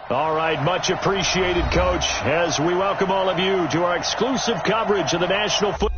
All right, much appreciated, Coach, as we welcome all of you to our exclusive coverage of the National Football.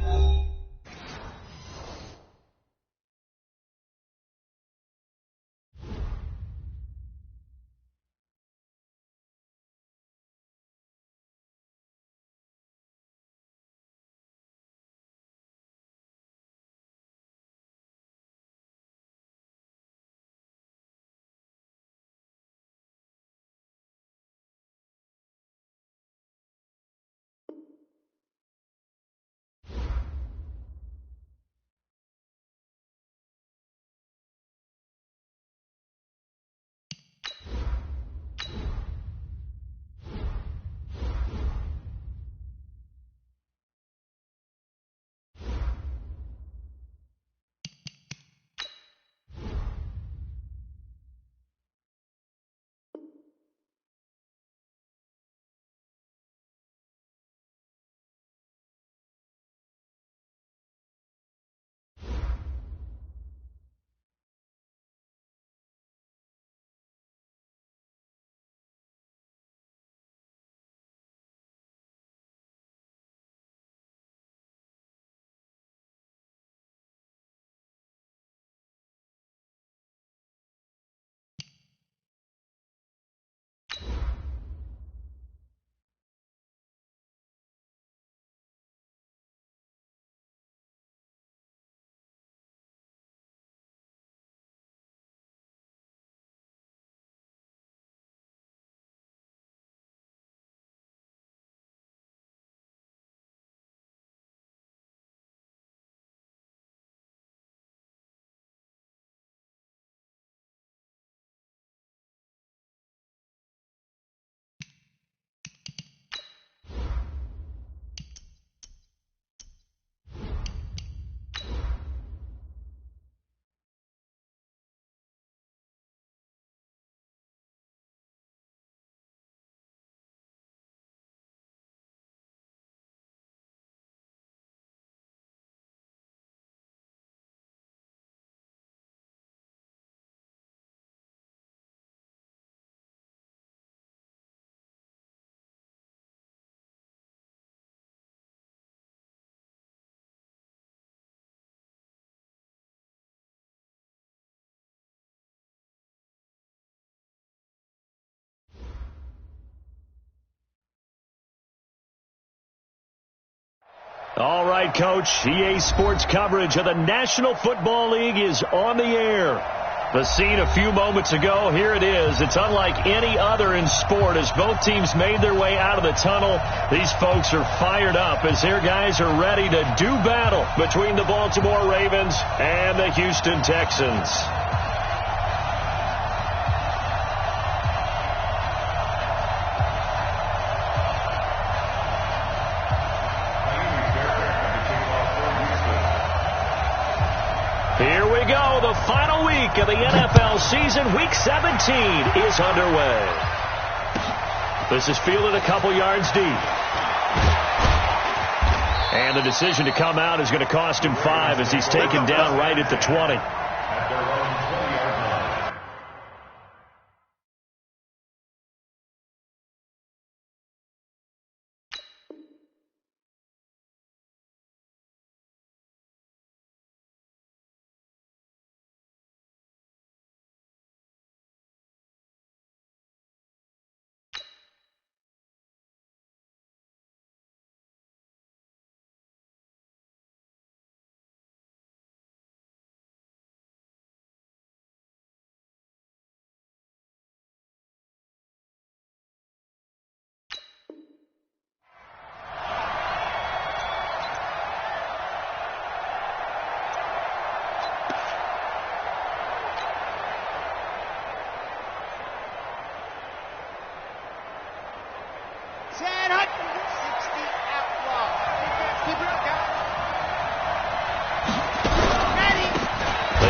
All right, Coach, EA Sports coverage of the National Football League is on the air. The scene a few moments ago, here it is. It's unlike any other in sport as both teams made their way out of the tunnel. These folks are fired up as their guys are ready to do battle between the Baltimore Ravens and the Houston Texans. Here we go. The final week of the NFL season. Week 17 is underway. This is fielded a couple yards deep. And the decision to come out is going to cost him 5 as he's taken down right at the 20.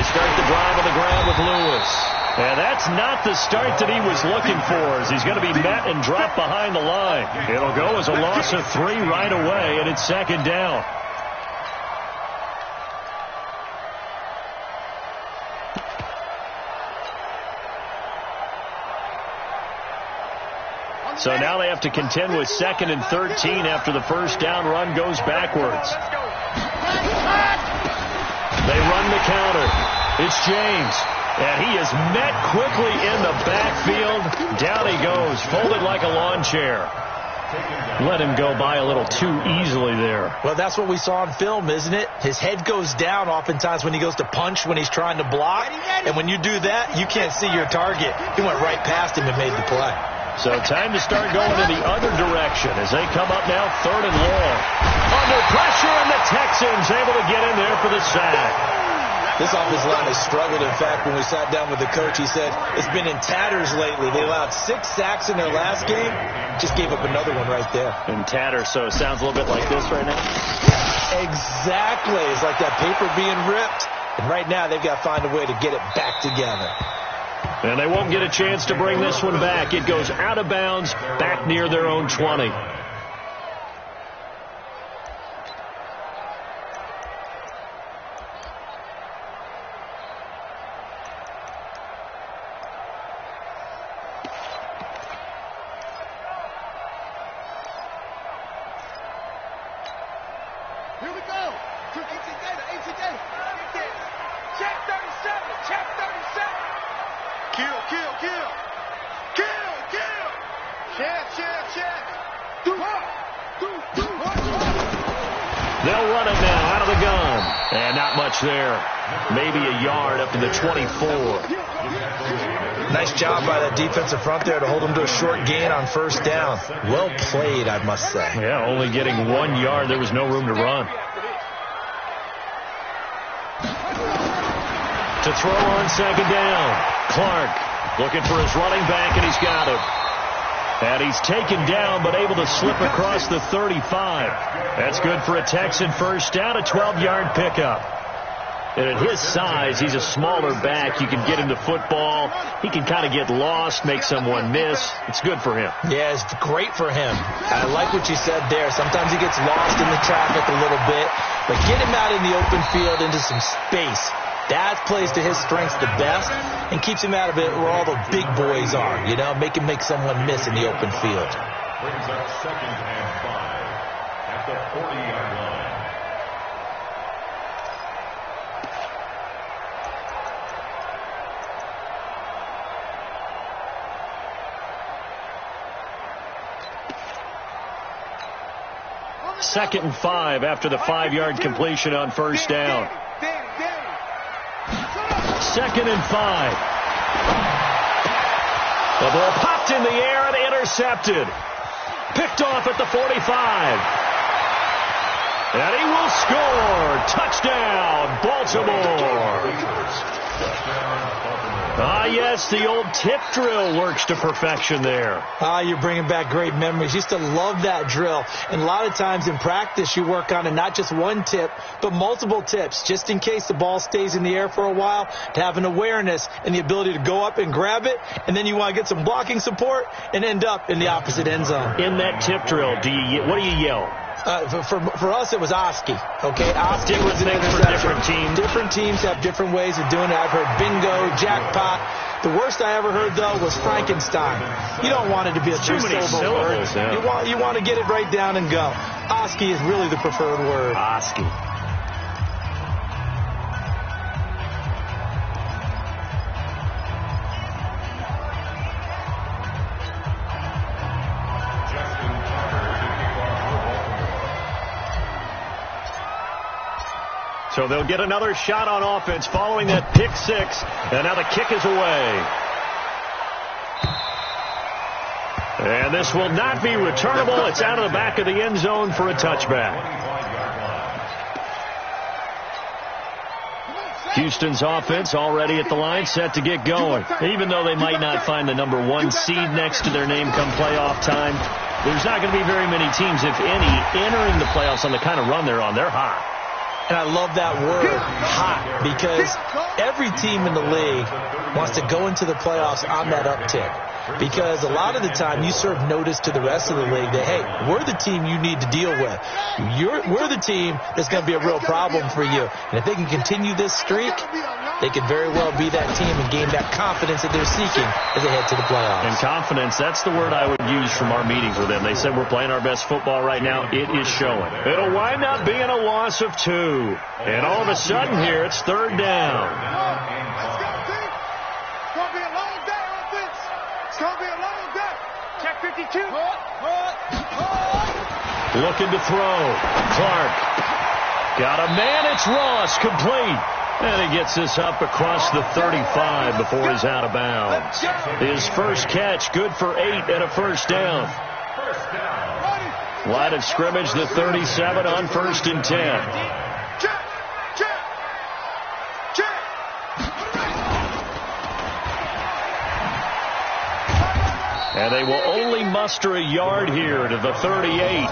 They start the drive on the ground with Lewis. And that's not the start that he was looking for, as he's going to be met and dropped behind the line. It'll go as a loss of 3 right away, and it's second down. So now they have to contend with 2nd and 13 after the first down run goes backwards. They run the counter. It's James. And he is met quickly in the backfield. Down he goes, folded like a lawn chair. Let him go by a little too easily there. Well, that's what we saw on film, isn't it? His head goes down oftentimes when he goes to punch, when he's trying to block. And when you do that, you can't see your target. He went right past him and made the play. So time to start going in the other direction as they come up now 3rd and long. Under pressure, and the Texans able to get in there for the sack. This offensive line has struggled. In fact, when we sat down with the coach, he said it's been in tatters lately. They allowed 6 sacks in their last game. Just gave up another one right there. In tatters, so it sounds a little bit like this right now? Exactly. It's like that paper being ripped. And right now, they've got to find a way to get it back together. And they won't get a chance to bring this one back. It goes out of bounds, back near their own 20. They'll run it now out of the gun. And not much there. Maybe a yard up to the 24. Nice job by that defensive front there to hold them to a short gain on first down. Well played, I must say. Yeah, only getting 1 yard. There was no room to run. To throw on 2nd down. Clark looking for his running back, and he's got him. And he's taken down, but able to slip across the 35. That's good for a Texan first down, a 12-yard pickup. And at his size, he's a smaller back. You can get him the football. He can kind of get lost, make someone miss. It's good for him. Yeah, it's great for him. I like what you said there. Sometimes he gets lost in the traffic a little bit, but get him out in the open field into some space. That plays to his strengths the best and keeps him out of it where all the big boys are, you know, make him make someone miss in the open field. Brings up 2nd and 5 at the 40-yard line. Second and 5 after the 5-yard completion on first down. 2nd and 5. The ball popped in the air and intercepted. Picked off at the 45. And he will score. Touchdown, Baltimore. Ah, yes, the old tip drill works to perfection there. Ah, you're bringing back great memories. Used to love that drill. And a lot of times in practice, you work on it, not just one tip, but multiple tips, just in case the ball stays in the air for a while, to have an awareness and the ability to go up and grab it, and then you want to get some blocking support and end up in the opposite end zone. In that tip drill, what do you yell? For us, it was Oski. Okay, Oski was an for different teams. Different teams have different ways of doing it. I've heard bingo, jackpot. The worst I ever heard, though, was Frankenstein. You don't want it to be a three-syllable word. Yeah. You want to get it right down and go. Oski is really the preferred word. Oski. So they'll get another shot on offense following that pick six. And now the kick is away. And this will not be returnable. It's out of the back of the end zone for a touchback. Houston's offense already at the line, set to get going. Even though they might not find the number 1 seed next to their name come playoff time, there's not going to be very many teams, if any, entering the playoffs on the kind of run they're on. They're hot. And I love that word, hot, because every team in the league wants to go into the playoffs on that uptick. Because a lot of the time you serve notice to the rest of the league that, hey, we're the team you need to deal with. We're the team that's going to be a real problem for you. And if they can continue this streak, they could very well be that team and gain that confidence that they're seeking as they head to the playoffs. And confidence, that's the word I would use from our meetings with them. They said we're playing our best football right now. It is showing. It'll wind up being a loss of 2. And all of a sudden here, it's 3rd down. Let's go, team. It's going to be a long day, offense. It's going to be a long day. Check 52. Looking to throw. Clark. Got a man. It's Ross. Complete. And he gets this up across the 35 before he's out of bounds. His first catch, good for 8 and a first down. Line of scrimmage, the 37 on 1st and 10. And they will only muster a yard here to the 38.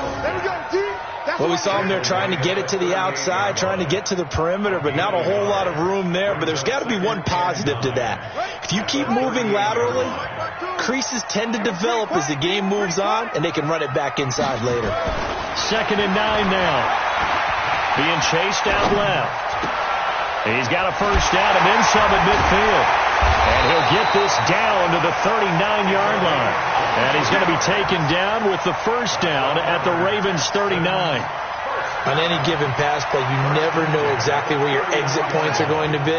Well, we saw them there trying to get it to the outside, trying to get to the perimeter, but not a whole lot of room there. But there's got to be one positive to that. If you keep moving laterally, creases tend to develop as the game moves on, and they can run it back inside later. 2nd and 9 now. Being chased out left. He's got a first down and then some at midfield. And he'll get this down to the 39-yard line. And he's going to be taken down with the first down at the Ravens' 39. On any given pass play, you never know exactly where your exit points are going to be.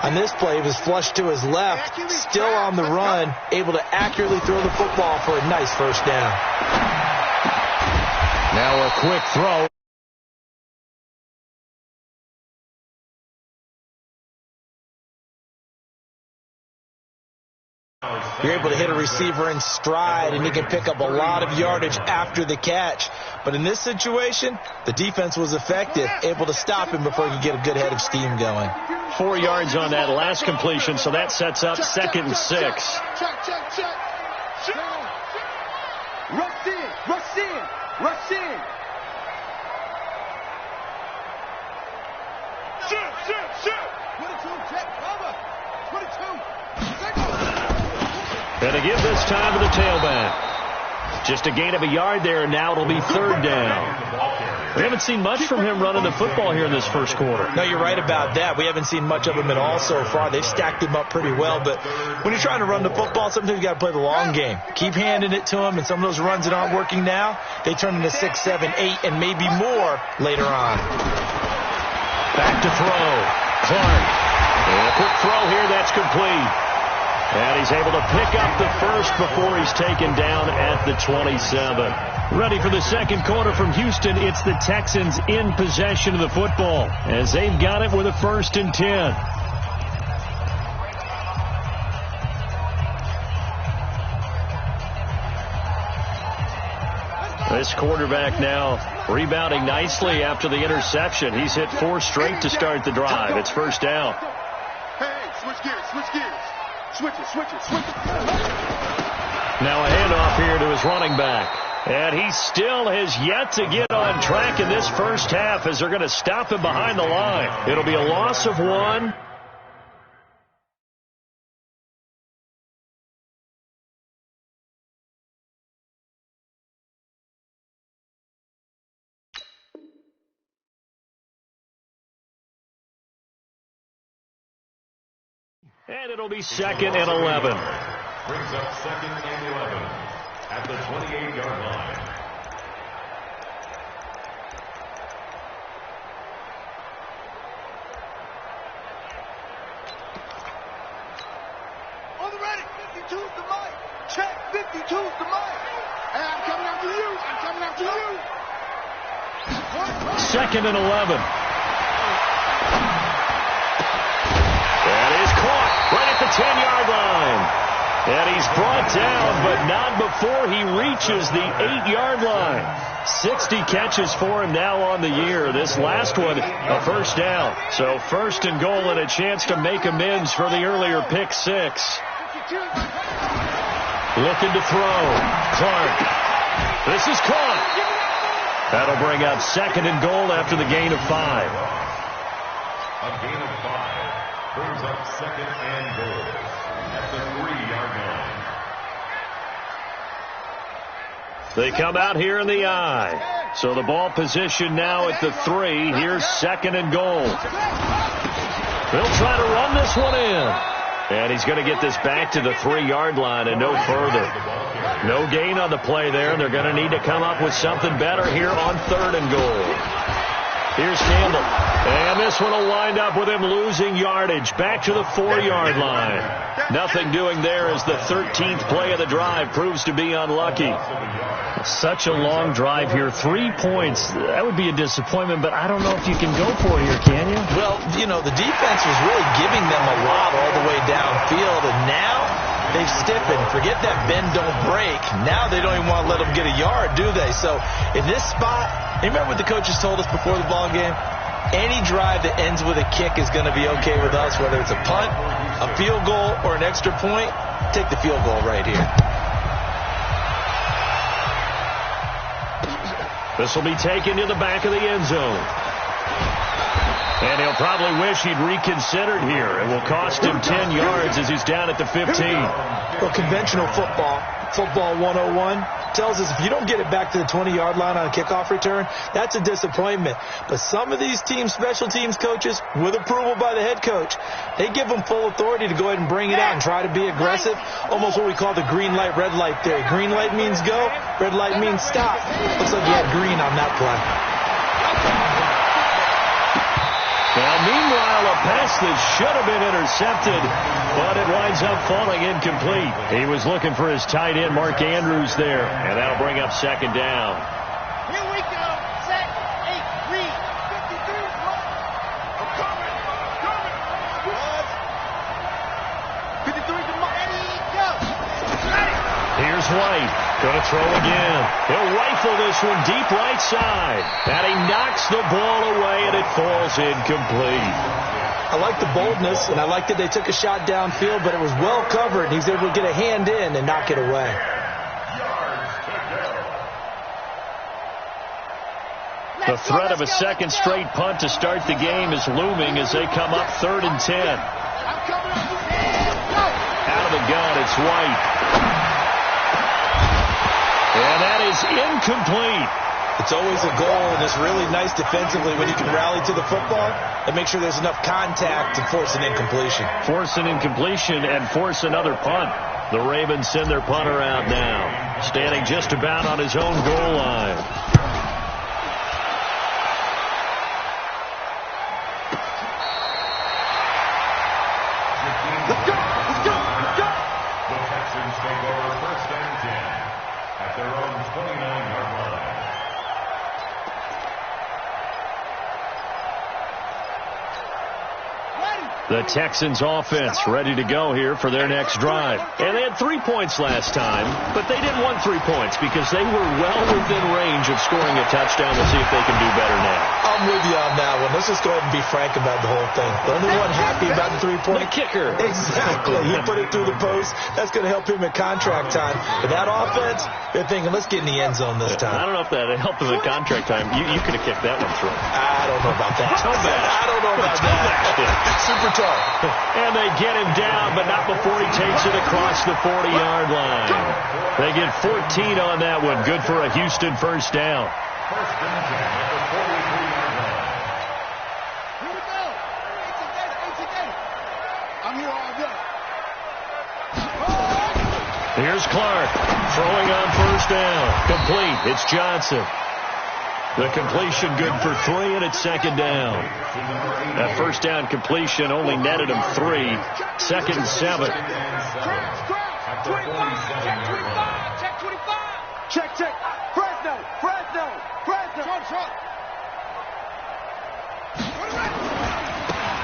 On this play, it was flushed to his left, still on the run, able to accurately throw the football for a nice first down. Now a quick throw. You're able to hit a receiver in stride, and he can pick up a lot of yardage after the catch. But in this situation, the defense was effective, able to stop him before he could get a good head of steam going. 4 yards on that last completion, so that sets up 2nd and 6. Check. Rush in. Shoot. 22, check, cover. 22. And to give this time to the tailback. Just a gain of a yard there, and now it'll be 3rd down. We haven't seen much from him running the football here in this first quarter. No, you're right about that. We haven't seen much of him at all so far. They've stacked him up pretty well, but when you're trying to run the football, sometimes you got to play the long game. Keep handing it to him, and some of those runs that aren't working now, they turn into 6, 7, 8, and maybe more later on. Back to throw. Clark. And a quick throw here, that's complete. And he's able to pick up the first before he's taken down at the 27. Ready for the second quarter from Houston. It's the Texans in possession of the football as they've got it with a 1st and 10. This quarterback now rebounding nicely after the interception. He's hit 4 straight to start the drive. It's first down. Hey, switch gears. Switch it. Now a handoff here to his running back. And he still has yet to get on track in this first half as they're going to stop him behind the line. It'll be a loss of 1. And it'll be 2nd and 11. Brings up 2nd and 11 at the 28-yard line. On the ready. 52's the mic. Check. 52's the mic. Hey, I'm coming after you. 2nd and 11. That is caught right at the 10-yard line. And he's brought down, but not before he reaches the 8-yard line. 60 catches for him now on the year. This last one, a first down. So 1st and goal and a chance to make amends for the earlier pick 6. Looking to throw. Clark. This is caught. That'll bring up 2nd and goal after the gain of 5. A gain of 5 brings up 2nd and goal at the 3-yard line. They come out here in the I. So the ball position now at the 3. Here's 2nd and goal. They'll try to run this one in. And he's going to get this back to the 3-yard line and no further. No gain on the play there. They're going to need to come up with something better here on 3rd and goal. Here's Campbell. And this one will wind up with him losing yardage. Back to the 4-yard line. Nothing doing there as the 13th play of the drive proves to be unlucky. Such a long drive here. 3 points. That would be a disappointment, but I don't know if you can go for it here, can you? Well, you know, the defense was really giving them a lot all the way downfield, and now they've stiffened. Forget that bend, don't break. Now they don't even want to let them get a yard, do they? So in this spot, you remember what the coaches told us before the ball game? Any drive that ends with a kick is going to be okay with us, whether it's a punt, a field goal, or an extra point. Take the field goal right here. This will be taken to the back of the end zone. And he'll probably wish he'd reconsidered here. It will cost him 10 yards as he's down at the 15. Well, conventional football 101, tells us if you don't get it back to the 20-yard line on a kickoff return, that's a disappointment. But some of these team special teams coaches, with approval by the head coach, they give them full authority to go ahead and bring it out and try to be aggressive, almost what we call the green light, red light theory. Green light means go, red light means stop. Looks like you had green on that play. Now, meanwhile, a pass that should have been intercepted, but it winds up falling incomplete. He was looking for his tight end, Mark Andrews, there, and that'll bring up 2nd down. Here we go. Set, 8, read. 53. I'm coming. 53 to Mike. Ready, go. Here's White. Going to throw again. He'll rifle this one deep right side. And he knocks the ball away, and it falls incomplete. I like the boldness, and I like that they took a shot downfield, but it was well covered. He's able to get a hand in and knock it away. The threat of a second straight punt to start the game is looming as they come up 3rd and 10. Out of the gun, it's White. And that is incomplete. It's always a goal, and it's really nice defensively when you can rally to the football and make sure there's enough contact to force an incompletion. Force an incompletion and force another punt. The Ravens send their punter out now, standing just about on his own goal line. Let's go! The Texans take over 1st and 10 at their own 29-yard line. The Texans offense ready to go here for their next drive. And they had 3 points last time, but they didn't want 3 points because they were well within range of scoring a touchdown. We'll see if they can do better now. I'm with you on that one. Let's just go ahead and be frank about the whole thing. The only one happy about the 3-point. The kicker. Exactly. He put it through the post. That's going to help him at contract time. But that offense, they're thinking, let's get in the end zone this time. I don't know if that helped him at contract time. You could have kicked that one through. I don't know about that. I don't know about that. Super tough. And they get him down, but not before he takes it across the 40-yard line. They get 14 on that one. Good for a Houston first down. 1st and 10 at the 43-yard line. Here we go. 18 I'm here all day. Here's Clark throwing on first down. Complete. It's Johnson. The completion good for 3, and it's 2nd down. That first down completion only netted him 3. 2nd and 7. At the 47-yard line. Check 25. Check. Fresno.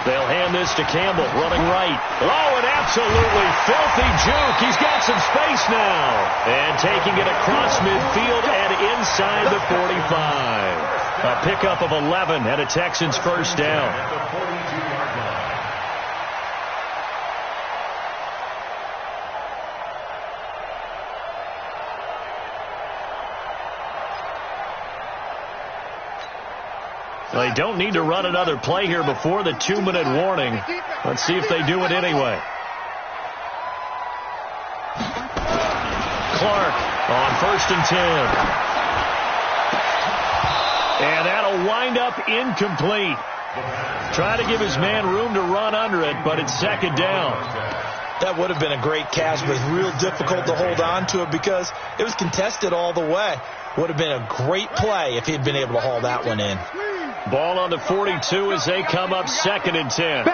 They'll hand this to Campbell, running right. Oh, an absolutely filthy juke. He's got some space now. And taking it across midfield and inside the 45. A pickup of 11 and a Texans first down. At the 42-yard line. They don't need to run another play here before the 2-minute warning. Let's see if they do it anyway. Clark on 1st and 10. And that'll wind up incomplete. Try to give his man room to run under it, but it's 2nd down. That would have been a great catch, but it's real difficult to hold on to it because it was contested all the way. Would have been a great play if he'd been able to haul that one in. Ball on the 42 as they come up 2nd and 10.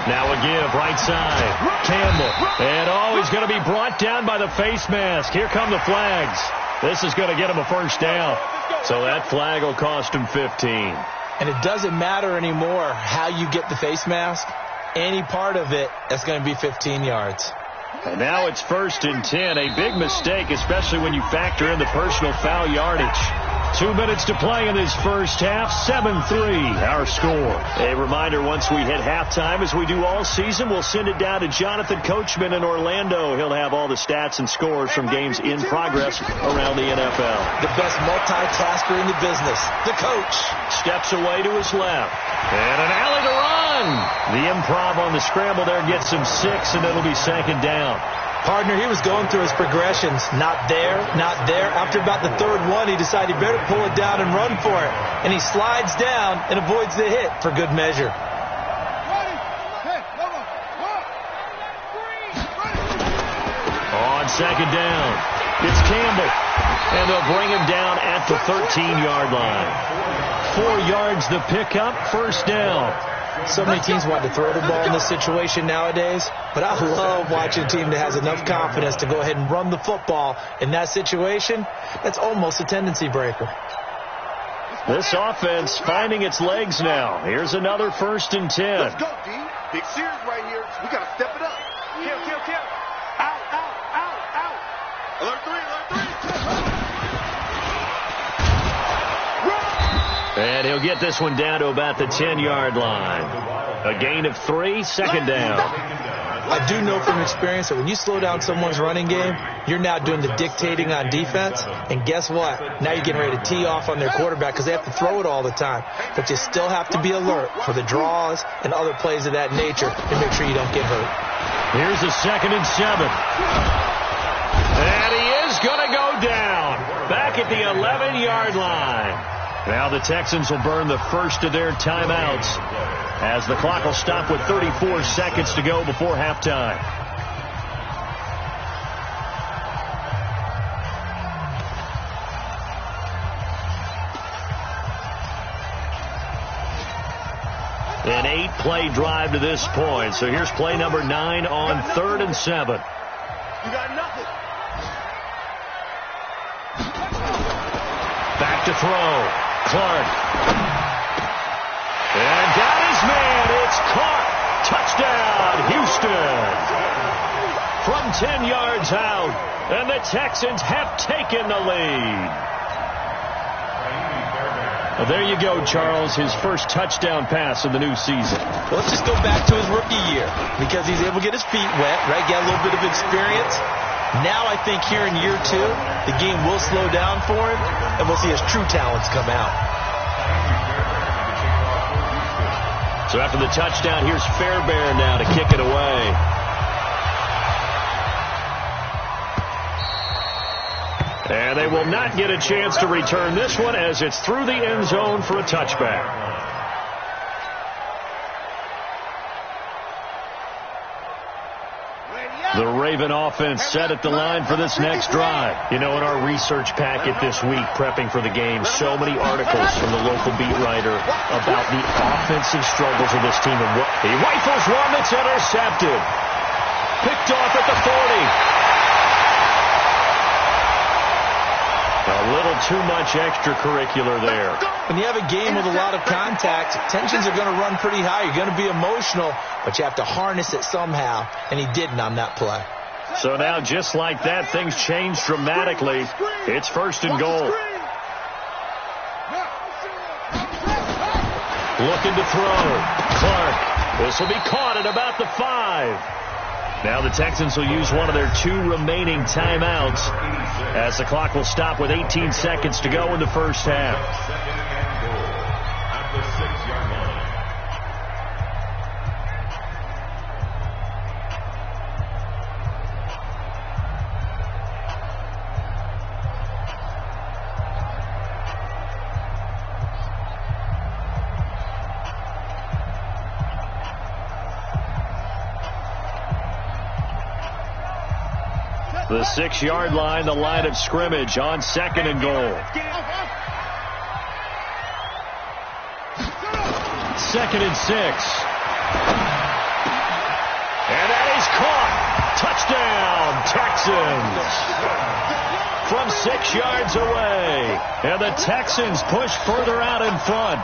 Now a give, right side. Campbell. And, he's going to be brought down by the face mask. Here come the flags. This is going to get him a 1st down. So that flag will cost him 15. And it doesn't matter anymore how you get the face mask. Any part of it, that's going to be 15 yards. And now it's 1st and 10. A big mistake, especially when you factor in the personal foul yardage. 2 minutes to play in this first half. 7-3, our score. A reminder, once we hit halftime, as we do all season, we'll send it down to Jonathan Coachman in Orlando. He'll have all the stats and scores from games in progress around the NFL. The best multitasker in the business, the coach. Steps away to his left. And an alley to run. The improv on the scramble there gets him 6, and it'll be 2nd down. Partner, he was going through his progressions. Not there, not there. After about the 3rd one, he decided he better pull it down and run for it. And he slides down and avoids the hit for good measure. On 2nd down, it's Campbell. And they'll bring him down at the 13-yard line. 4 yards the pickup, 1st down. So many teams want to throw the ball in this situation nowadays, but I love watching a team that has enough confidence to go ahead and run the football in that situation. That's almost a tendency breaker. This offense finding its legs now. Here's another 1st and 10. Let's go, D. Big series right here. We got to step it up. Kill. Out. Alert 3. And he'll get this one down to about the 10-yard line. A gain of 3, 2nd down. I do know from experience that when you slow down someone's running game, you're now doing the dictating on defense. And guess what? Now you're getting ready to tee off on their quarterback because they have to throw it all the time. But you still have to be alert for the draws and other plays of that nature to make sure you don't get hurt. Here's a 2nd and 7. And he is going to go down back at the 11-yard line. Now the Texans will burn the first of their timeouts as the clock will stop with 34 seconds to go before halftime. An 8-play drive to this point. So here's play number 9 on 3rd and 7. You got nothing. Back to throw. Clark. And got his man. It's caught. Touchdown, Houston. From 10 yards out. And the Texans have taken the lead. Well, there you go, Charles. His first touchdown pass of the new season. Well, let's just go back to his rookie year because he's able to get his feet wet, right? Get a little bit of experience. Now I think here in year 2, the game will slow down for him, and we'll see his true talents come out. So after the touchdown, here's Fairbairn now to kick it away. And they will not get a chance to return this one as it's through the end zone for a touchback. The Raven offense set at the line for this next drive. You know, in our research packet this week, prepping for the game, so many articles from the local beat writer about the offensive struggles of this team. And he rifles one that's intercepted. Picked off at the 40. A little too much extracurricular there. When you have a game with a lot of contact, tensions are going to run pretty high. You're going to be emotional, but you have to harness it somehow, and he didn't on that play. So now, just like that, things change dramatically. It's 1st and goal. Looking to throw. Clark. This will be caught at about the 5. Now the Texans will use one of their 2 remaining timeouts as the clock will stop with 18 seconds to go in the first half. Second and goal at the 6-yard line. The 6-yard line, the line of scrimmage on 2nd and goal. 2nd and 6. And that is caught. Touchdown, Texans. From 6 yards away. And the Texans push further out in front.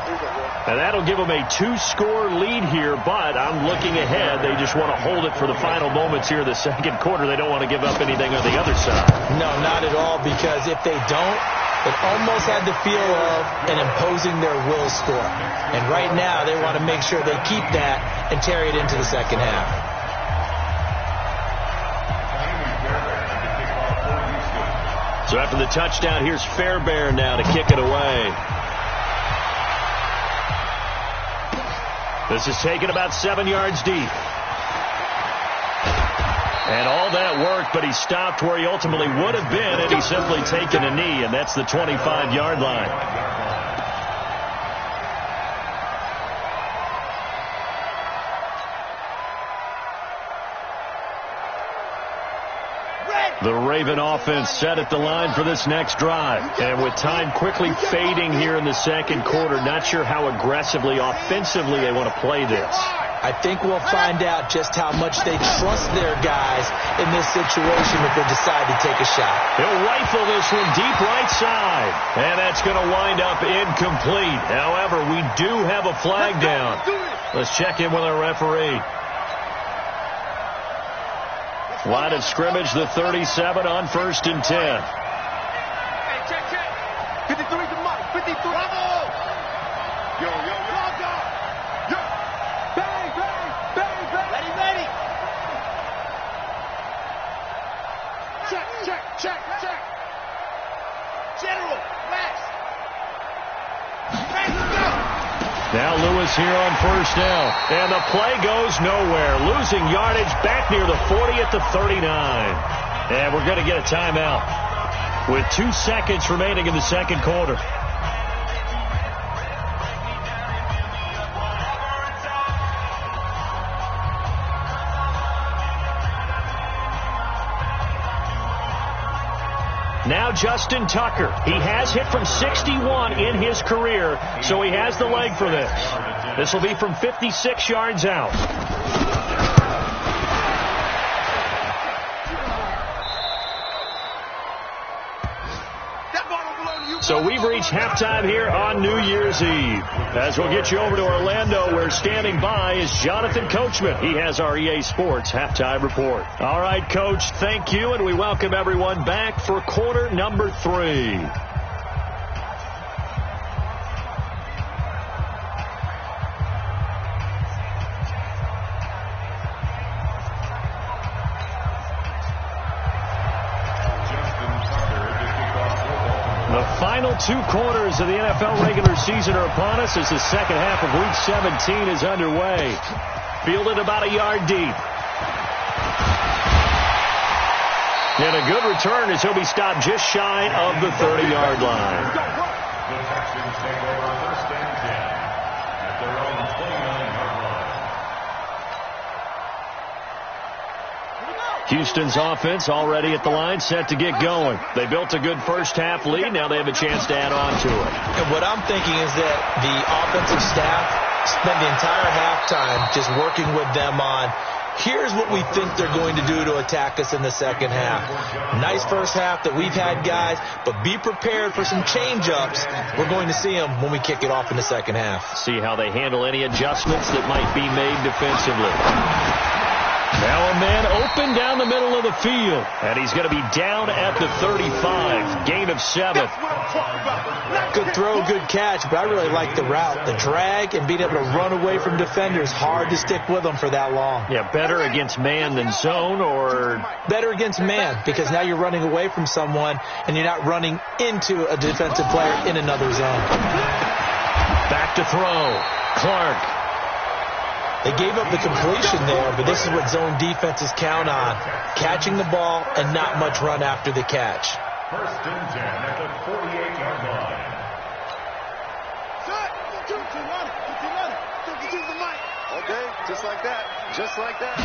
And that'll give them a 2-score lead here, but I'm looking ahead. They just want to hold it for the final moments here in the second quarter. They don't want to give up anything on the other side. No, not at all, because if they don't, it almost had the feel of an imposing their will score. And right now, they want to make sure they keep that and carry it into the second half. So after the touchdown, here's Fairbairn now to kick it away. This is taken about 7 yards deep. And all that worked, but he stopped where he ultimately would have been had he simply taken a knee, and that's the 25-yard line. The Raven offense set at the line for this next drive. And with time quickly fading here in the second quarter, not sure how aggressively, offensively they want to play this. I think we'll find out just how much they trust their guys in this situation if they decide to take a shot. He'll rifle this one deep right side. And that's going to wind up incomplete. However, we do have a flag down. Let's check in with our referee. Line of scrimmage, the 37 on 1st and 10. Hey, check. 53 to Mike. 53. Bravo! Yo. Bang. Ready. Check. General, last. Now Lewis here on 1st down. And the play goes nowhere. Losing yardage back near the 40 at the 39. And we're going to get a timeout with 2 seconds remaining in the second quarter. Now Justin Tucker. He has hit from 61 in his career, so he has the leg for this. This will be from 56 yards out. So we've reached halftime here on New Year's Eve. As we'll get you over to Orlando, where standing by is Jonathan Coachman. He has our EA Sports halftime report. All right, Coach, thank you, and we welcome everyone back for quarter number 3. Final 2 quarters of the NFL regular season are upon us as the second half of Week 17 is underway. Fielded about a yard deep. And a good return as he'll be stopped just shy of the 30-yard line. The Texans take over 1st and 10 at their own 29-yard line. Houston's offense already at the line, set to get going. They built a good first half lead. Now they have a chance to add on to it. And what I'm thinking is that the offensive staff spent the entire halftime just working with them on, here's what we think they're going to do to attack us in the second half. Nice first half that we've had, guys, but be prepared for some change-ups. We're going to see them when we kick it off in the second half. See how they handle any adjustments that might be made defensively. Now a man open down the middle of the field. And he's going to be down at the 35. Gain of 7. Good throw, good catch, but I really like the route. The drag and being able to run away from defenders. Hard to stick with them for that long. Yeah, better against man than zone, or? Better against man, because now you're running away from someone and you're not running into a defensive player in another zone. Back to throw. Clark. They gave up the completion there, but this is what zone defenses count on. Catching the ball and not much run after the catch. First and 10 at the 48-yard line. Okay, just like that. Just like that.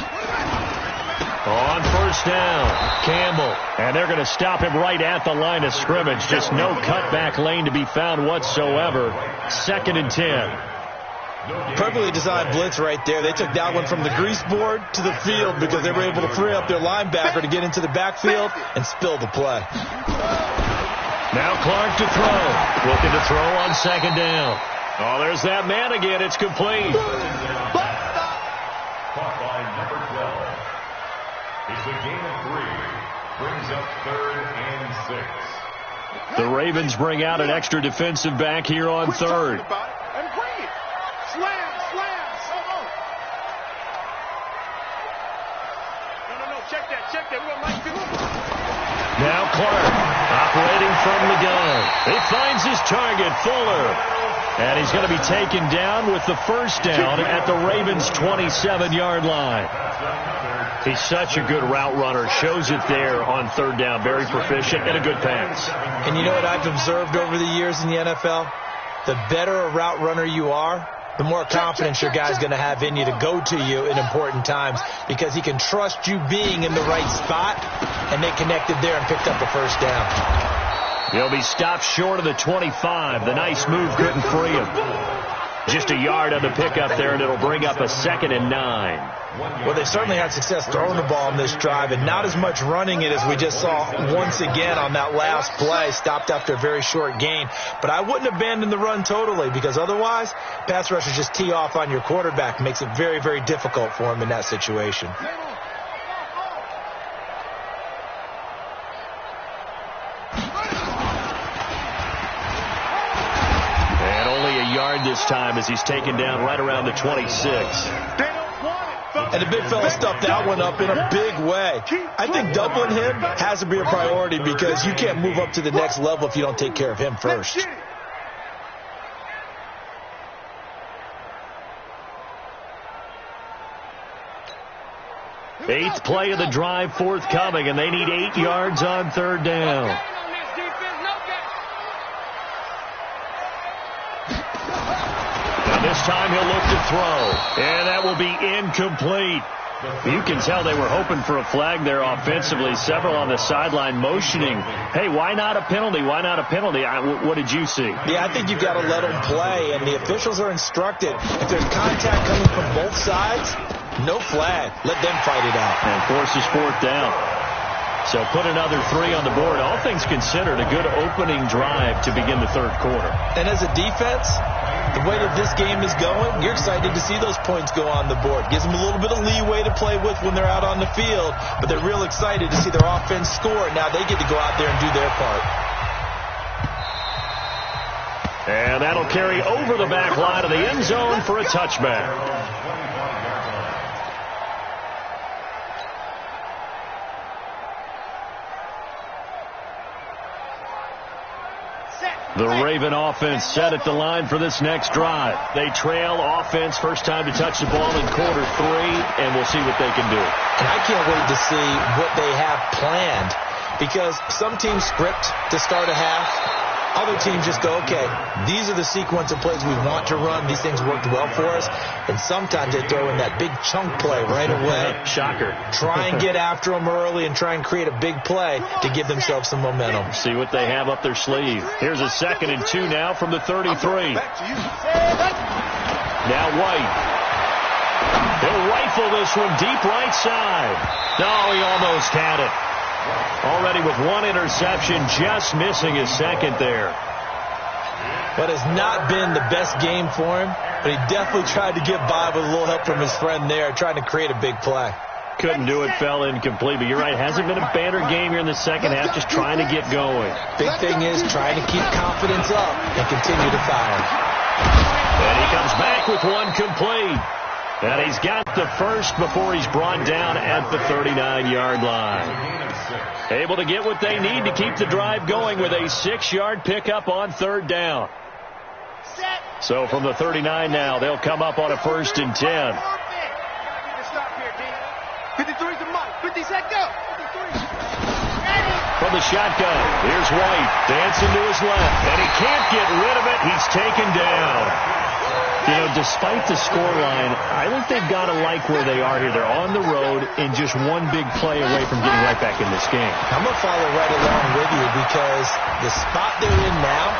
On first down, Campbell. And they're going to stop him right at the line of scrimmage. Just no cutback lane to be found whatsoever. 2nd and 10. Perfectly designed blitz right there. They took that one from the grease board to the field because they were able to free up their linebacker to get into the backfield and spill the play. Now Clark to throw. Looking to throw on 2nd down. Oh, there's that man again. It's complete. Caught by number 12. It's a gain of 3. Brings up 3rd and 6. The Ravens bring out an extra defensive back here on 3rd. Now Clark, operating from the gun. He finds his target, Fuller. And he's going to be taken down with the first down at the Ravens' 27-yard line. He's such a good route runner. Shows it there on 3rd down. Very proficient and a good pass. And you know what I've observed over the years in the NFL? The better a route runner you are, the more confidence your guy's going to have in you to go to you in important times, because he can trust you being in the right spot, and they connected there and picked up the first down. He'll be stopped short of the 25. The nice move couldn't free him. Just a yard on the pickup there, and it'll bring up a 2nd and 9. Well, they certainly had success throwing the ball on this drive, and not as much running it as we just saw once again on that last play, stopped after a very short gain. But I wouldn't abandon the run totally, because otherwise, pass rushers just tee off on your quarterback. Makes it very, very difficult for him in that situation. And only a yard this time as he's taken down right around the 26. And the big fella stuffed that one up in a big way. I think doubling him has to be a priority, because you can't move up to the next level if you don't take care of him first. Eighth play of the drive forthcoming, and they need 8 yards on 3rd down. This time he'll look to throw, and that will be incomplete. You can tell they were hoping for a flag there offensively. Several on the sideline motioning, hey, why not a penalty? Why not a penalty? What did you see? Yeah, I think you've got to let them play, and the officials are instructed. If there's contact coming from both sides, no flag. Let them fight it out. And forces 4th down. So put another 3 on the board. All things considered, a good opening drive to begin the 3rd quarter. And as a defense, the way that this game is going, you're excited to see those points go on the board. Gives them a little bit of leeway to play with when they're out on the field, but they're real excited to see their offense score. Now they get to go out there and do their part. And that'll carry over the back line of the end zone for a touchback. The Raven offense set at the line for this next drive. They trail offense, first time to touch the ball in quarter 3, and we'll see what they can do. And I can't wait to see what they have planned, because some teams script to start a half. Other teams just go, okay, these are the sequence of plays we want to run. These things worked well for us. And sometimes they throw in that big chunk play right away. Shocker. Try and get after them early and try and create a big play to give themselves some momentum. See what they have up their sleeve. Here's a 2nd and 2 now from the 33. Now White. He'll rifle this one deep right side. No, he almost had it. Already with 1 interception, just missing his 2nd there. But has not been the best game for him, but he definitely tried to get by with a little help from his friend there, trying to create a big play. couldn't do it, fell incomplete. But you're right, hasn't been a banner game here in the second half, just trying to get going. Big thing is trying to keep confidence up and continue to fire. And he comes back with one complete. And he's got the first before he's brought down at the 39-yard line. Able to get what they need to keep the drive going with a 6-yard pickup on third down. So from the 39 now, they'll come up on a 1st and 10. 53 to Mike. 50 set, go. 53. From the shotgun, here's White, dancing to his left, and he can't get rid of it. He's taken down. You know, despite the scoreline, I think they've got to like where they are here. They're on the road and just one big play away from getting right back in this game. I'm going to follow right along with you because the spot they're in now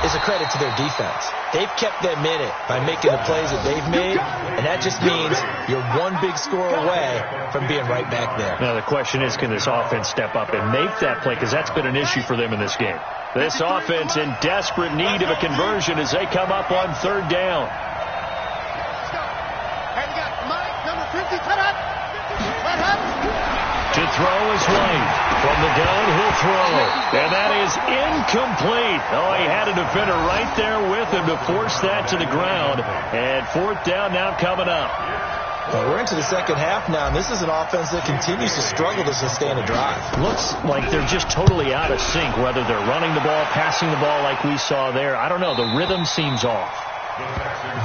is a credit to their defense. They've kept them in it by making the plays that they've made, and that just means you're one big score away from being right back there. Now the question is, can this offense step up and make that play? Because that's been an issue for them in this game. This offense in desperate need of a conversion as they come up on third down. To throw is White. From the gun, he'll throw. And that is incomplete. Oh, he had a defender right there with him to force that to the ground. And fourth down now coming up. Well, we're into the second half now, and this is an offense that continues to struggle to sustain a drive. Looks like they're just totally out of sync, whether they're running the ball, passing the ball like we saw there. I don't know. The rhythm seems off.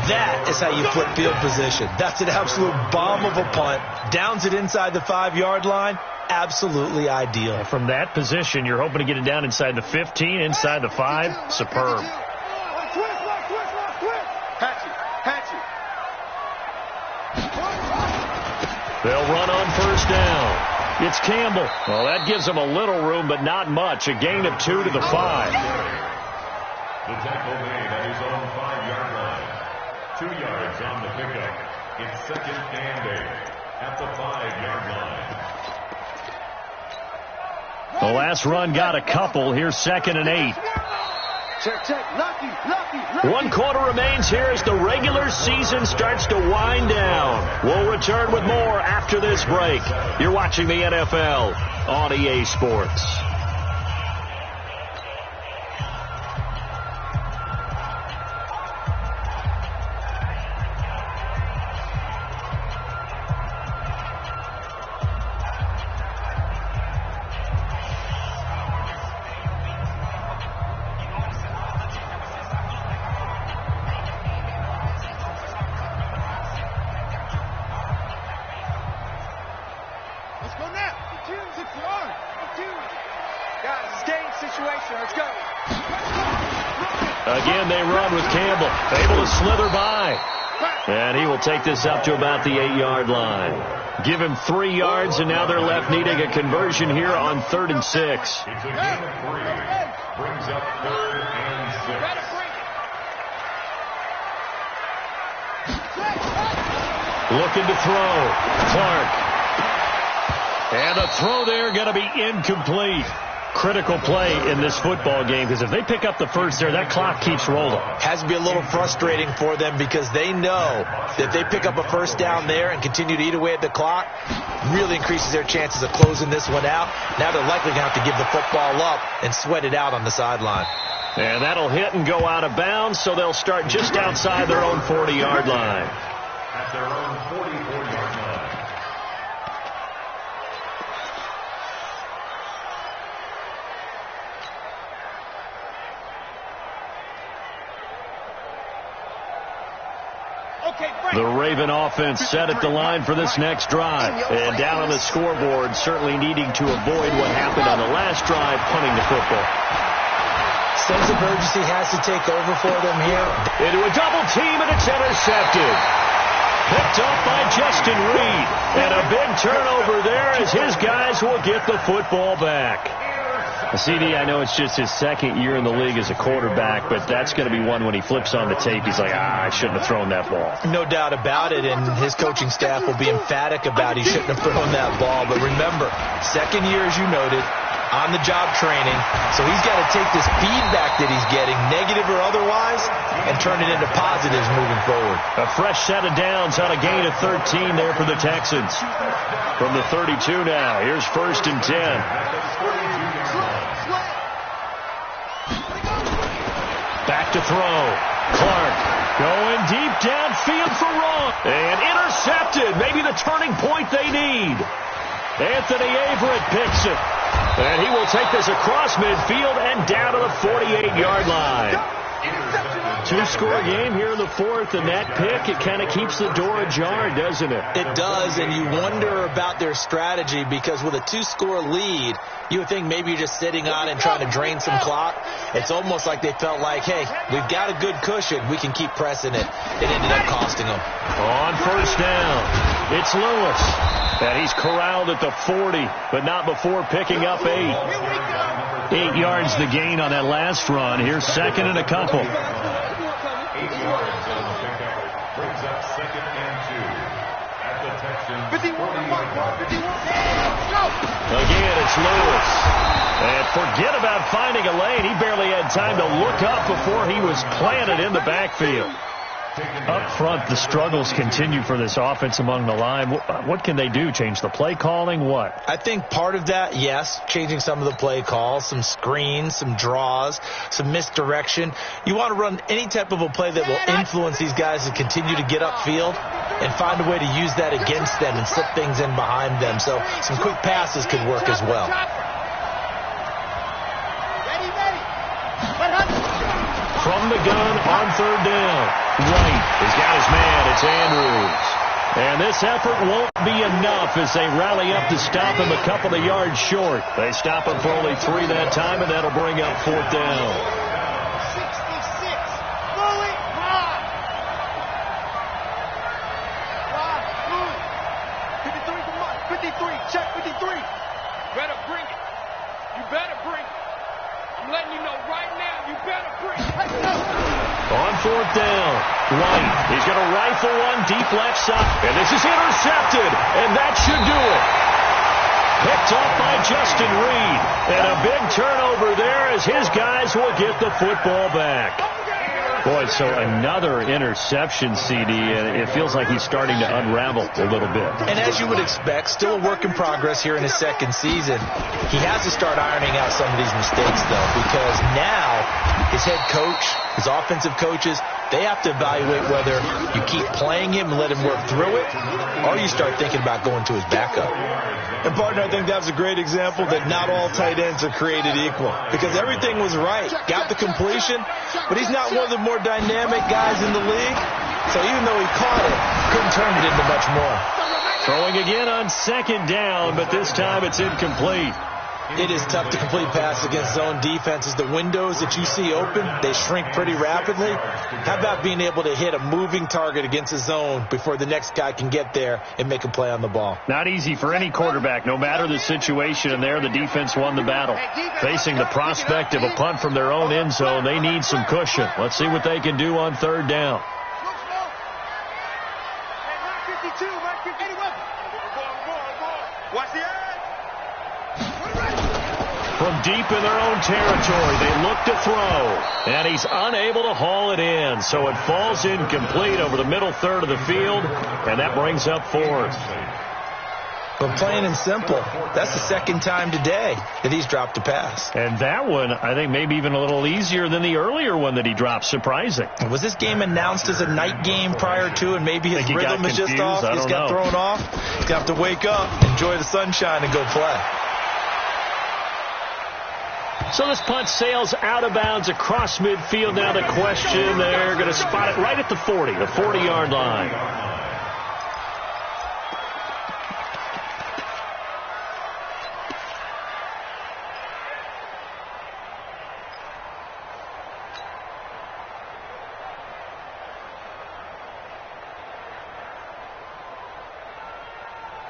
That is how you flip field position. That's an absolute bomb of a punt. Downs it inside the 5-yard line. Absolutely ideal. From that position, you're hoping to get it down inside the 15, inside the 5. Superb. They'll run on first down. It's Campbell. Well, that gives them a little room, but not much. A gain of 2 to the 5. The tackle made at his own 5-yard line. 2 yards on the pickup. It's 2nd and 8 at the 5-yard line. The last run got a couple. Here's 2nd and 8. Lucky. 1 quarter remains here as the regular season starts to wind down. We'll return with more after this break. You're watching the NFL on EA Sports. Again, they run with Campbell, able to slither by. And he will take this up to about the 8-yard line. Give him 3 yards, and now they're left needing a conversion here on 3rd and 6. It's a gain of 3. Brings up 3rd and 6. Looking to throw. Clark. And a throw there going to be incomplete. Critical play in this football game, because if they pick up the first there, that clock keeps rolling. Has to be a little frustrating for them because they know that if they pick up a first down there and continue to eat away at the clock, really increases their chances of closing this one out. Now they're likely going to have to give the football up and sweat it out on the sideline. And that'll hit and go out of bounds, so they'll start just outside their own 40-yard line. At their own 44-yard line. The Raven offense set at the line for this next drive. And down on the scoreboard, certainly needing to avoid what happened on the last drive, punting the football. Sense of urgency has to take over for them here. Into a double team, and it's intercepted. Picked off by Justin Reed. And a big turnover there as his guys will get the football back. CD, I know it's just his 2nd year in the league as a quarterback, but that's going to be one when he flips on the tape, he's like, I shouldn't have thrown that ball. No doubt about it, and his coaching staff will be emphatic about he shouldn't have thrown that ball. But remember, 2nd year, as you noted, on-the-job training. So he's got to take this feedback that he's getting, negative or otherwise, and turn it into positives moving forward. A fresh set of downs on a gain of 13 there for the Texans. From the 32 now, here's 1st and 10. Back to throw. Clark going deep downfield for Wrong. And intercepted. Maybe the turning point they need. Anthony Averett picks it. And he will take this across midfield and down to the 48-yard line. Two-score game here in the 4th, and that pick, it kind of keeps the door ajar, doesn't it? It does, and you wonder about their strategy because with a 2-score lead, you would think maybe you're just sitting on and trying to drain some clock. It's almost like they felt like, hey, we've got a good cushion. We can keep pressing it. It ended up costing them. On 1st down, it's Lewis. And he's corralled at the 40, but not before picking up 8. 8 yards the gain on that last run. Here's 2nd and a couple. 8 yards on the pickup. Brings up 2nd and 2 at the Texans. 40-yard line. Again, it's Lewis. And forget about finding a lane. He barely had time to look up before he was planted in the backfield. Up front, the struggles continue for this offense among the line. What can they do? Change the play calling? What? I think part of that, yes, changing some of the play calls, some screens, some draws, some misdirection. You want to run any type of a play that will influence these guys to continue to get upfield and find a way to use that against them and slip things in behind them. So some quick passes could work as well. From the gun on 3rd down. White has got his man. It's Andrews. And this effort won't be enough as they rally up to stop him a couple of yards short. They stop him for only 3 that time, and that'll bring up 4th down. 66. Fully high. 53 for Mike. 53. Check 53. Better bring it. You better bring it. I'm letting you know right now, you better bring it. On 4th down, White. He's going to rifle one deep left side. And this is intercepted. And that should do it. Picked off by Justin Reed. And a big turnover there as his guys will get the football back. Boy, so another interception, CD, and it feels like he's starting to unravel a little bit. And as you would expect, still a work in progress here in his 2nd season. He has to start ironing out some of these mistakes, though, because now his head coach, his offensive coaches, they have to evaluate whether you keep playing him and let him work through it, or you start thinking about going to his backup. And, partner, I think that was a great example that not all tight ends are created equal, because everything was right. Got the completion, but he's not one of the more dynamic guys in the league. So even though he caught it, couldn't turn it into much more. Throwing again on 2nd down, but this time it's incomplete. It is tough to complete passes against zone defenses. The windows that you see open, they shrink pretty rapidly. How about being able to hit a moving target against a zone before the next guy can get there and make a play on the ball? Not easy for any quarterback, no matter the situation, and there the defense won the battle. Facing the prospect of a punt from their own end zone, they need some cushion. Let's see what they can do on 3rd down. Watch the edge. From deep in their own territory, they look to throw, and he's unable to haul it in. So it falls incomplete over the middle 3rd of the field, and that brings up 4th. But plain and simple, that's the 2nd time today that he's dropped a pass. And that one, I think, maybe even a little easier than the earlier one that he dropped. Surprising. Was this game announced as a night game prior to, and maybe his rhythm is just off? He's got thrown off. He's got to wake up, enjoy the sunshine, and go play. So this punt sails out of bounds across midfield. Now the question, they're going to spot it right at the 40, the 40-yard line.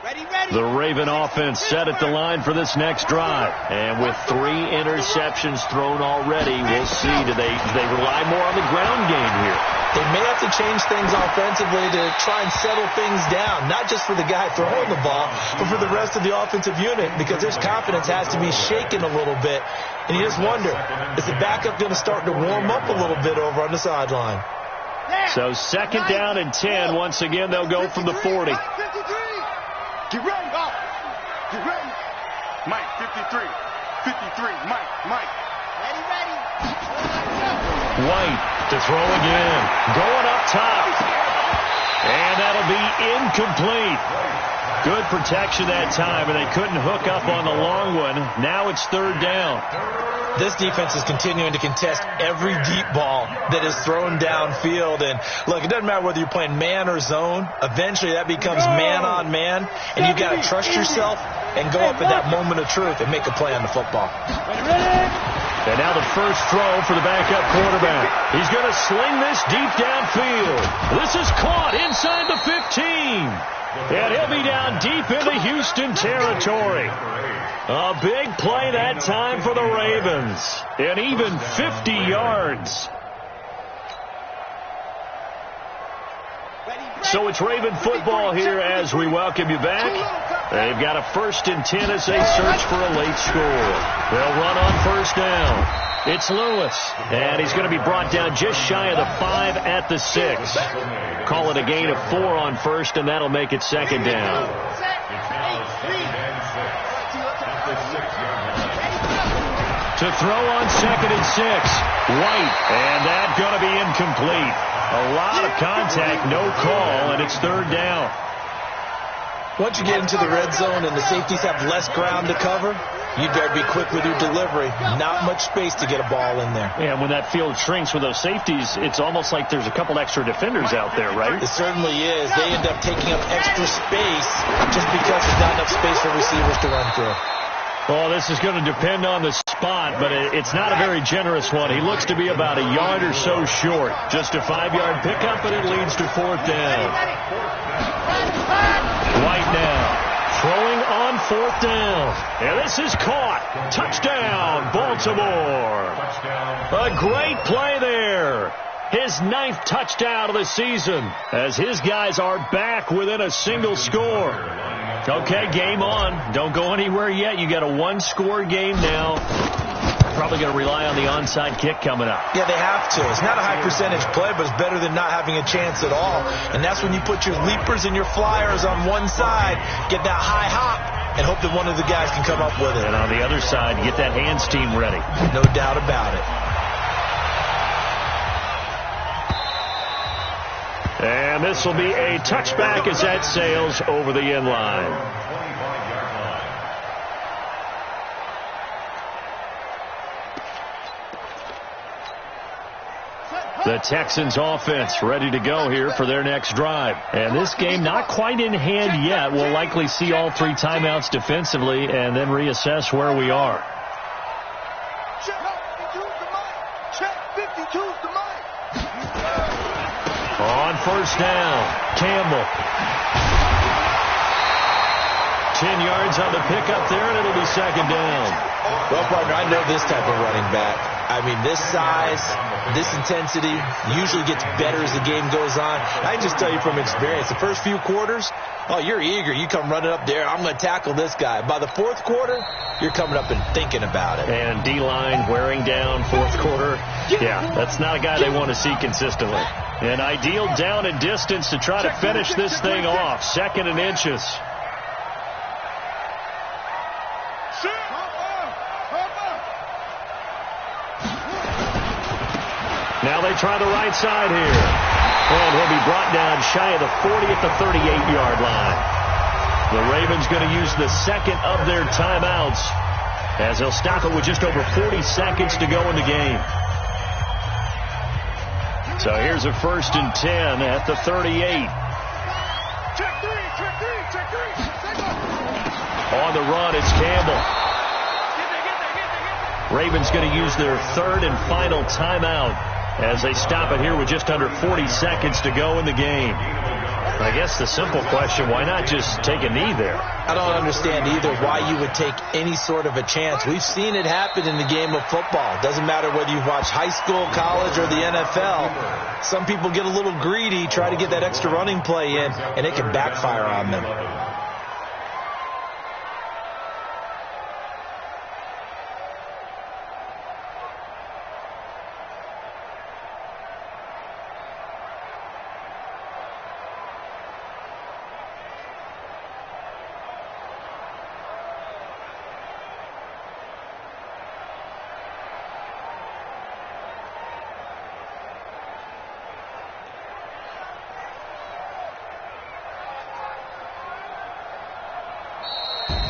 The Raven offense set at the line for this next drive. And with 3 interceptions thrown already, we'll see. Do they rely more on the ground game here? They may have to change things offensively to try and settle things down, not just for the guy throwing the ball, but for the rest of the offensive unit, because his confidence has to be shaken a little bit. And you just wonder, is the backup going to start to warm up a little bit over on the sideline? So 2nd down and 10. Once again, they'll go from the 40. Get ready. Get ready. Mike, 53. 53. Mike. Ready. White to throw again. Going up top. And that'll be incomplete. Good protection that time, and they couldn't hook up on the long one. Now it's 3rd down. This defense is continuing to contest every deep ball that is thrown downfield. And, look, it doesn't matter whether you're playing man or zone. Eventually that becomes man-on-man, and you've got to trust yourself and go up at that moment of truth and make a play on the football. And now the first throw for the backup quarterback. He's going to sling this deep downfield. This is caught inside the 15. And he'll be down deep into Houston territory. A big play that time for the Ravens. And even 50 yards. So it's Raven football here as we welcome you back. They've got a 1st and 10 as they search for a late score. They'll run on 1st down. It's Lewis, and he's going to be brought down just shy of the 5 at the 6. Call it a gain of 4 on 1st, and that'll make it 2nd down. To throw on 2nd and 6, White, and that's going to be incomplete. A lot of contact, no call, and it's 3rd down. Once you get into the red zone and the safeties have less ground to cover, you better be quick with your delivery. Not much space to get a ball in there. Yeah, and when that field shrinks with those safeties, it's almost like there's a couple extra defenders out there, right? It certainly is. They end up taking up extra space just because there's not enough space for receivers to run through. Well, this is going to depend on the spot, but it's not a very generous one. He looks to be about a yard or so short. Just a 5-yard pickup, and it leads to 4th down. White now. Throwing on 4th down. And this is caught. Touchdown, Baltimore. A great play there. His 9th touchdown of the season as his guys are back within a single score. Okay, game on. Don't go anywhere yet. You got a 1-score game now. Probably going to rely on the onside kick coming up. Yeah, they have to. It's not a high percentage play, but it's better than not having a chance at all. And that's when you put your leapers and your flyers on one side, get that high hop, and hope that one of the guys can come up with it. And on the other side, get that hands team ready. No doubt about it. And this will be a touchback as that sails over the end line. The Texans offense ready to go here for their next drive. And this game not quite in hand yet. We'll likely see all 3 timeouts defensively and then reassess where we are. On 1st down, Campbell. 10 yards on the pickup there, and it'll be 2nd down. Well, partner, I know this type of running back. I mean, this size, this intensity usually gets better as the game goes on. I can just tell you from experience, the first few quarters, oh, you're eager. You come running up there, I'm going to tackle this guy. By the 4th quarter, you're coming up and thinking about it. And D-line wearing down 4th quarter. Yeah, that's not a guy they want to see consistently. An ideal down and distance to try to finish this thing off. 2nd and inches. Now they try the right side here. And he'll be brought down shy of the 40 at the 38-yard line. The Ravens going to use the 2nd of their timeouts as they'll stop it with just over 40 seconds to go in the game. So here's a 1st and 10 at the 38. On the run, it's Campbell. Ravens going to use their 3rd and final timeout as they stop it here with just under 40 seconds to go in the game. I guess the simple question, why not just take a knee there? I don't understand either why you would take any sort of a chance. We've seen it happen in the game of football. It doesn't matter whether you've watched high school, college, or the NFL. Some people get a little greedy, try to get that extra running play in, and it can backfire on them.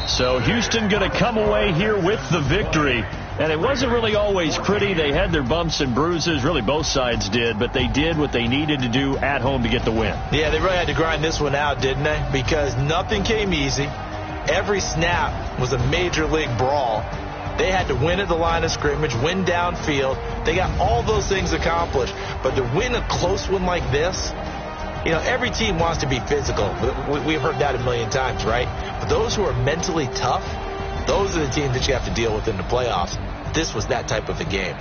So Houston going to come away here with the victory. And it wasn't really always pretty. They had their bumps and bruises. Really, both sides did. But they did what they needed to do at home to get the win. Yeah, they really had to grind this one out, didn't they? Because nothing came easy. Every snap was a major league brawl. They had to win at the line of scrimmage, win downfield. They got all those things accomplished. But to win a close one like this, you know, every team wants to be physical. We've heard that a million times, right? But those who are mentally tough, those are the teams that you have to deal with in the playoffs. This was that type of a game.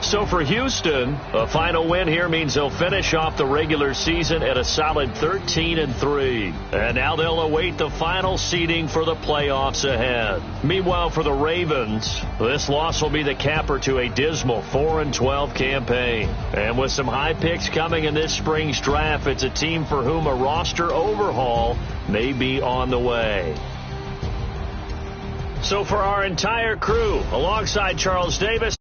So for Houston, a final win here means they'll finish off the regular season at a solid 13-3. And now they'll await the final seeding for the playoffs ahead. Meanwhile, for the Ravens, this loss will be the capper to a dismal 4-12 campaign. And with some high picks coming in this spring's draft, it's a team for whom a roster overhaul may be on the way. So for our entire crew, alongside Charles Davis,